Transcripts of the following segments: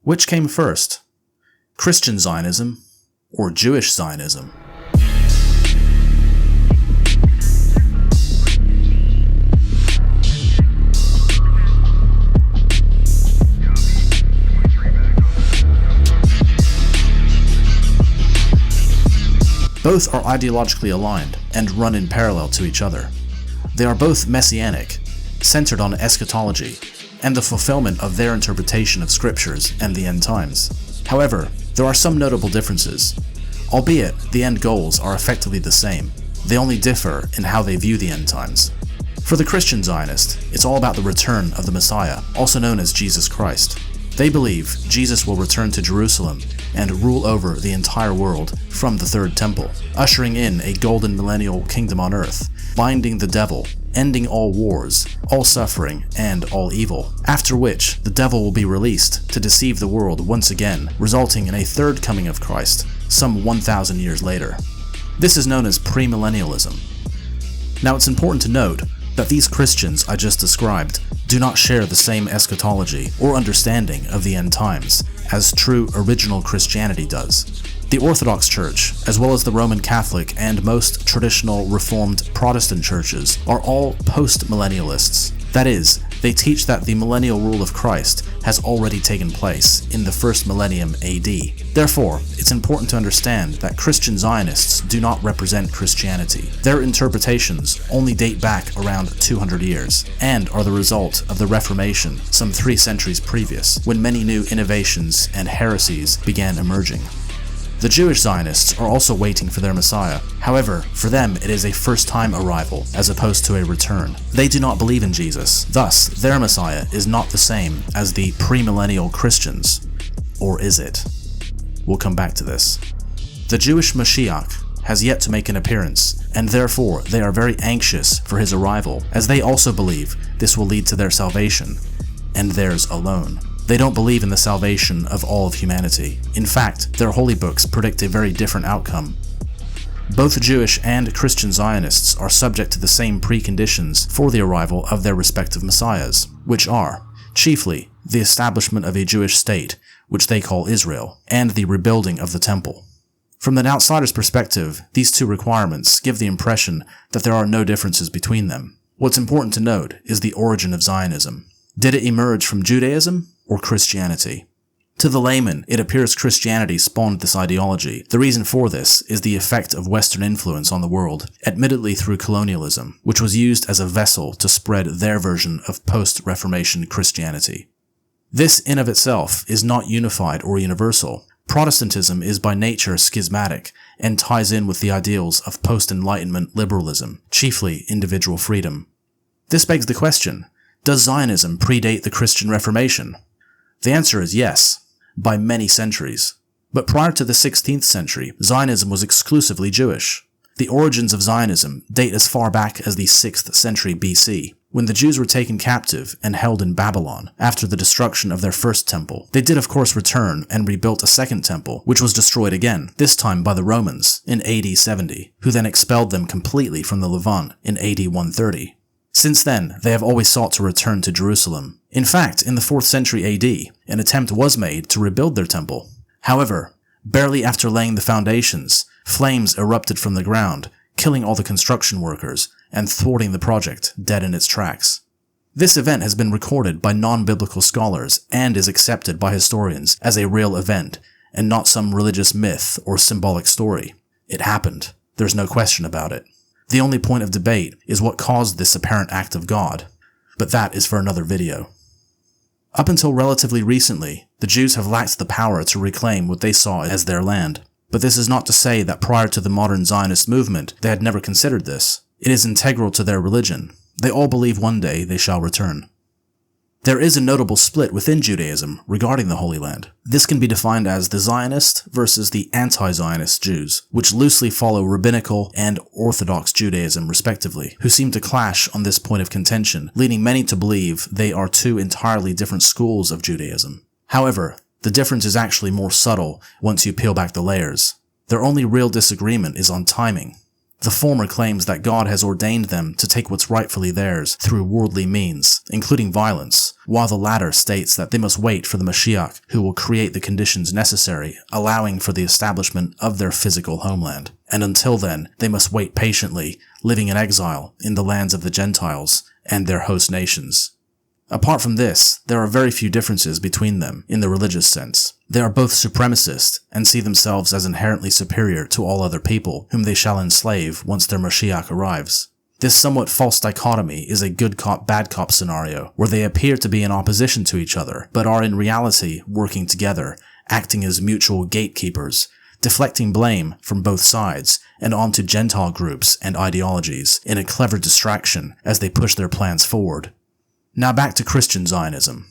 Which came first, Christian Zionism or Jewish Zionism? Both are ideologically aligned and run in parallel to each other. They are both messianic, centered on eschatology, and the fulfillment of their interpretation of scriptures and the end times. However, there are some notable differences. Albeit the end goals are effectively the same, they only differ in how they view the end times. For the Christian Zionist, it's all about the return of the Messiah, also known as Jesus Christ. They believe Jesus will return to Jerusalem and rule over the entire world from the third temple, ushering in a golden millennial kingdom on earth, binding the devil, ending all wars, all suffering, and all evil, after which the devil will be released to deceive the world once again, resulting in a third coming of Christ, some 1,000 years later. This is known as premillennialism. Now it's important to note that these Christians I just described do not share the same eschatology or understanding of the end times as true original Christianity does. The Orthodox Church, as well as the Roman Catholic and most traditional Reformed Protestant churches, are all post-millennialists. That is, they teach that the millennial rule of Christ has already taken place in the first millennium AD. Therefore, it's important to understand that Christian Zionists do not represent Christianity. Their interpretations only date back around 200 years, and are the result of the Reformation some 3 centuries previous, when many new innovations and heresies began emerging. The Jewish Zionists are also waiting for their Messiah. However, for them it is a first-time arrival as opposed to a return. They do not believe in Jesus, thus their Messiah is not the same as the premillennial Christians. Or is it? We'll come back to this. The Jewish Mashiach has yet to make an appearance, and therefore they are very anxious for his arrival, as they also believe this will lead to their salvation, and theirs alone. They don't believe in the salvation of all of humanity. In fact, their holy books predict a very different outcome. Both Jewish and Christian Zionists are subject to the same preconditions for the arrival of their respective messiahs, which are, chiefly, the establishment of a Jewish state, which they call Israel, and the rebuilding of the temple. From an outsider's perspective, these two requirements give the impression that there are no differences between them. What's important to note is the origin of Zionism. Did it emerge from Judaism or Christianity? To the layman, it appears Christianity spawned this ideology. The reason for this is the effect of Western influence on the world, admittedly through colonialism, which was used as a vessel to spread their version of post-Reformation Christianity. This in of itself is not unified or universal. Protestantism is by nature schismatic and ties in with the ideals of post-Enlightenment liberalism, chiefly individual freedom. This begs the question, does Zionism predate the Christian Reformation? The answer is yes, by many centuries. But prior to the 16th century, Zionism was exclusively Jewish. The origins of Zionism date as far back as the 6th century BC, when the Jews were taken captive and held in Babylon after the destruction of their first temple. They did of course return and rebuilt a second temple, which was destroyed again, this time by the Romans in AD 70, who then expelled them completely from the Levant in AD 130. Since then, they have always sought to return to Jerusalem. In fact, in the 4th century AD, an attempt was made to rebuild their temple. However, barely after laying the foundations, flames erupted from the ground, killing all the construction workers and thwarting the project dead in its tracks. This event has been recorded by non-biblical scholars and is accepted by historians as a real event and not some religious myth or symbolic story. It happened. There's no question about it. The only point of debate is what caused this apparent act of God, but that is for another video. Up until relatively recently, the Jews have lacked the power to reclaim what they saw as their land. But this is not to say that prior to the modern Zionist movement, they had never considered this. It is integral to their religion. They all believe one day they shall return. There is a notable split within Judaism regarding the Holy Land. This can be defined as the Zionist versus the anti-Zionist Jews, which loosely follow rabbinical and Orthodox Judaism respectively, who seem to clash on this point of contention, leading many to believe they are two entirely different schools of Judaism. However, the difference is actually more subtle once you peel back the layers. Their only real disagreement is on timing. The former claims that God has ordained them to take what's rightfully theirs through worldly means, including violence, while the latter states that they must wait for the Mashiach, who will create the conditions necessary, allowing for the establishment of their physical homeland. And until then, they must wait patiently, living in exile in the lands of the Gentiles and their host nations. Apart from this, there are very few differences between them in the religious sense. They are both supremacist and see themselves as inherently superior to all other people whom they shall enslave once their Mashiach arrives. This somewhat false dichotomy is a good cop, bad cop scenario where they appear to be in opposition to each other, but are in reality working together, acting as mutual gatekeepers, deflecting blame from both sides and onto Gentile groups and ideologies in a clever distraction as they push their plans forward. Now back to Christian Zionism.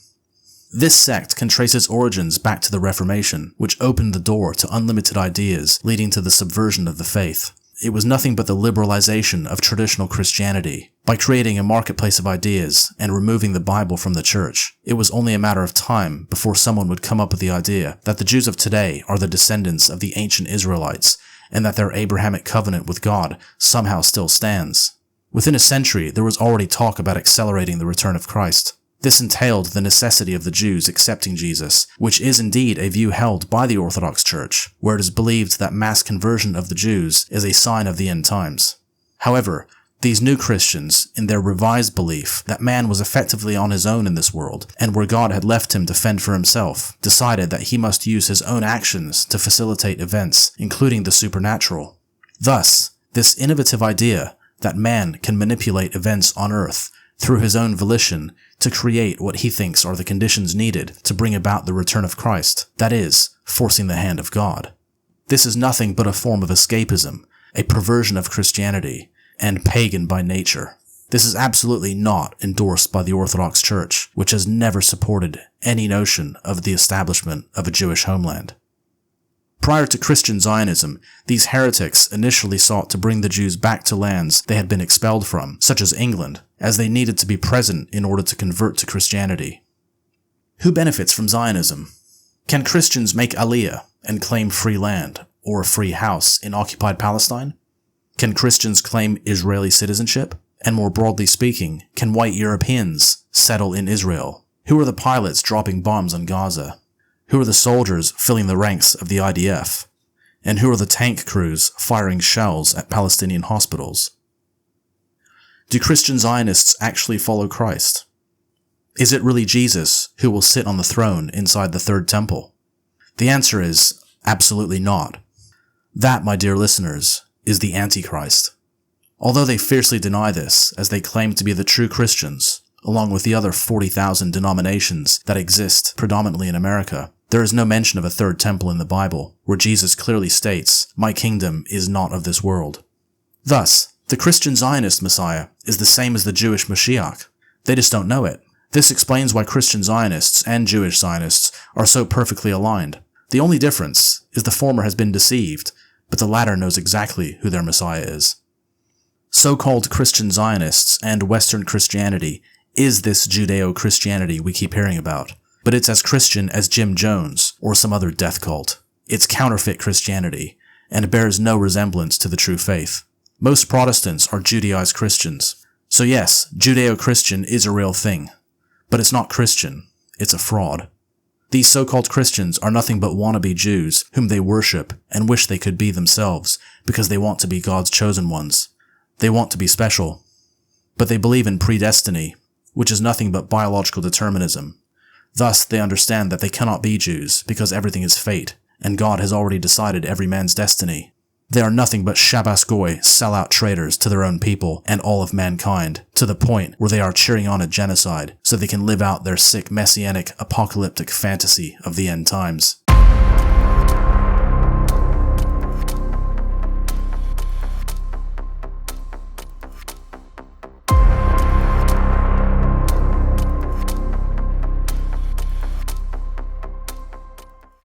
This sect can trace its origins back to the Reformation, which opened the door to unlimited ideas leading to the subversion of the faith. It was nothing but the liberalization of traditional Christianity. By creating a marketplace of ideas and removing the Bible from the church, it was only a matter of time before someone would come up with the idea that the Jews of today are the descendants of the ancient Israelites and that their Abrahamic covenant with God somehow still stands. Within a century, there was already talk about accelerating the return of Christ. This entailed the necessity of the Jews accepting Jesus, which is indeed a view held by the Orthodox Church, where it is believed that mass conversion of the Jews is a sign of the end times. However, these new Christians, in their revised belief that man was effectively on his own in this world, and where God had left him to fend for himself, decided that he must use his own actions to facilitate events, including the supernatural. Thus, this innovative idea that man can manipulate events on earth through his own volition to create what he thinks are the conditions needed to bring about the return of Christ, that is, forcing the hand of God. This is nothing but a form of escapism, a perversion of Christianity, and pagan by nature. This is absolutely not endorsed by the Orthodox Church, which has never supported any notion of the establishment of a Jewish homeland. Prior to Christian Zionism, these heretics initially sought to bring the Jews back to lands they had been expelled from, such as England, as they needed to be present in order to convert to Christianity. Who benefits from Zionism? Can Christians make Aliyah and claim free land or a free house in occupied Palestine? Can Christians claim Israeli citizenship? And more broadly speaking, can white Europeans settle in Israel? Who are the pilots dropping bombs on Gaza? Who are the soldiers filling the ranks of the IDF? And who are the tank crews firing shells at Palestinian hospitals? Do Christian Zionists actually follow Christ? Is it really Jesus who will sit on the throne inside the third temple? The answer is absolutely not. That, my dear listeners, is the Antichrist. Although they fiercely deny this, as they claim to be the true Christians, along with the other 40,000 denominations that exist predominantly in America, there is no mention of a third temple in the Bible, where Jesus clearly states, "My kingdom is not of this world." Thus, the Christian Zionist Messiah is the same as the Jewish Mashiach. They just don't know it. This explains why Christian Zionists and Jewish Zionists are so perfectly aligned. The only difference is the former has been deceived, but the latter knows exactly who their Messiah is. So-called Christian Zionists and Western Christianity is this Judeo-Christianity we keep hearing about. But it's as Christian as Jim Jones or some other death cult. It's counterfeit Christianity, and bears no resemblance to the true faith. Most Protestants are Judaized Christians. So yes, Judeo-Christian is a real thing. But it's not Christian. It's a fraud. These so-called Christians are nothing but wannabe Jews whom they worship and wish they could be themselves because they want to be God's chosen ones. They want to be special. But they believe in predestiny, which is nothing but biological determinism. Thus, they understand that they cannot be Jews because everything is fate, and God has already decided every man's destiny. They are nothing but Shabbos Goy, sell-out traitors to their own people and all of mankind, to the point where they are cheering on a genocide so they can live out their sick, messianic, apocalyptic fantasy of the end times.